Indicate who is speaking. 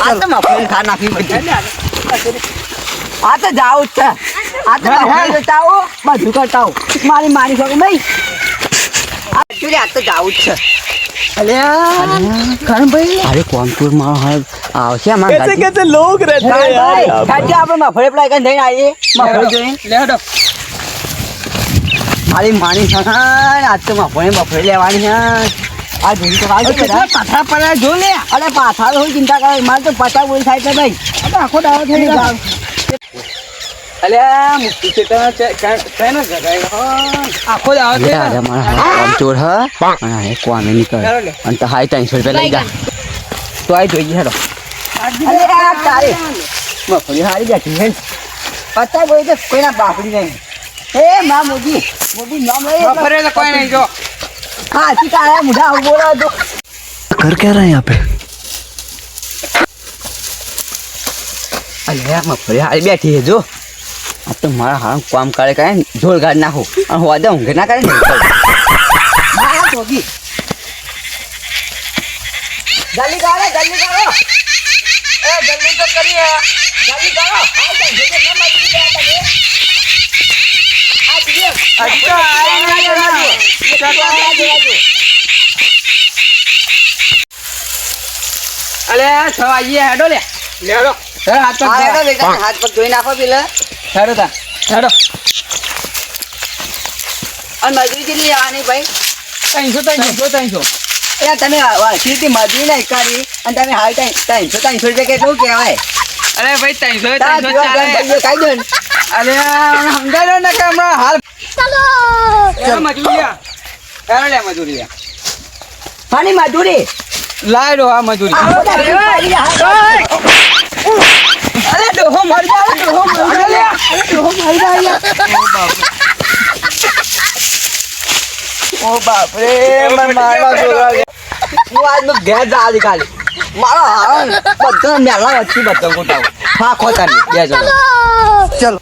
Speaker 1: આ તો મફળી ખા નાખી બધી આ તો જાવું જ છે આ તો મફળી બતાવો બધું કરતા મારી શકો ભાઈ આ તો જાવું જ છે અલ્યા કરણ ભાઈ અરે કોમપુર માં આવશે અમાર
Speaker 2: कैसे लोग रहते हैं यार
Speaker 1: કાજે આપણે મફળી પ્લાય કરીને જઈને આવીએ મફળી જોઈને
Speaker 2: ले हटो
Speaker 1: મારી માની સખાન આજ તો મફળી લેવાની છે આ જોઈ તો વાગે
Speaker 2: कितना पाथा पड़ा जो ले
Speaker 1: અરે પાછા તો ચિંતા કરે મારે તો પચાસ બોલ થાય છે ભાઈ
Speaker 2: आखो दावा થઈ ગયો અલ્યા મુક્તિ છે તો કેનો જગાય આખો દાવા થઈ
Speaker 1: અરે મારા કોમ ચોર હ અને કોમે નીકળ અને તો હાઈ 300 રૂપિયા લઈ જા તો આઈ જોઈ હેડો અરે આ તારે મફળી હારી બેઠી હે પચાસ બોલ તો કોઈના બાપડી નહીં એ માં મોદી નામ લઈ
Speaker 2: બફરે તો કોઈ નહીં જો
Speaker 1: હા ઠીક મુઢા બોલો તો
Speaker 3: कर क्या रहे हैं यहाँ पे
Speaker 1: અરે મફળી હારી બેઠી હે જો આ તો મારા હાલ કામ કરે કાંઈ જોર ગાડ નાખું અને હોદે ઊંઘે ના કરે ને હા જોગી જલ્દી કરો એ જલ્દી તો કરીએ જલ્દી કરો હાલ તો જે ન મળી ગયા તમે આ દીએ
Speaker 2: હજી તો આયા અલે 6 વાગ્યે હેડો લે લેડો હાથ પગ
Speaker 1: હાથ પગ ધોઈ નાખો પેલા
Speaker 2: હેડો તા હેડો
Speaker 1: અને મજૂરી કેટલી આવવાની ભાઈ
Speaker 2: 300
Speaker 1: એ તમે સીધી મજૂરી નહીં કરી અને તમે હાલ 300 રૂપિયા કેટલું કહેવાય
Speaker 2: અરે ભાઈ 300
Speaker 1: ચાલે
Speaker 2: ચાલે
Speaker 1: કહી દો
Speaker 2: અરે સમજાય ને કે હમણાં હાલ ચાલો મજૂરિયા હેડો લે મજૂરિયા
Speaker 1: પાણી મજૂરી
Speaker 2: લાય રો આ મજૂરી
Speaker 1: અરે ડોહો મર જા ડોહો મર જા ઓ બાપ રે મને મારવા જોવા હું આજ નો ઘેર જા આજે કાલે મારો હારણ બધા મેલા વચ્ચે બધા ગોટાવ હા ખોતા નહીં બે જણ ચલો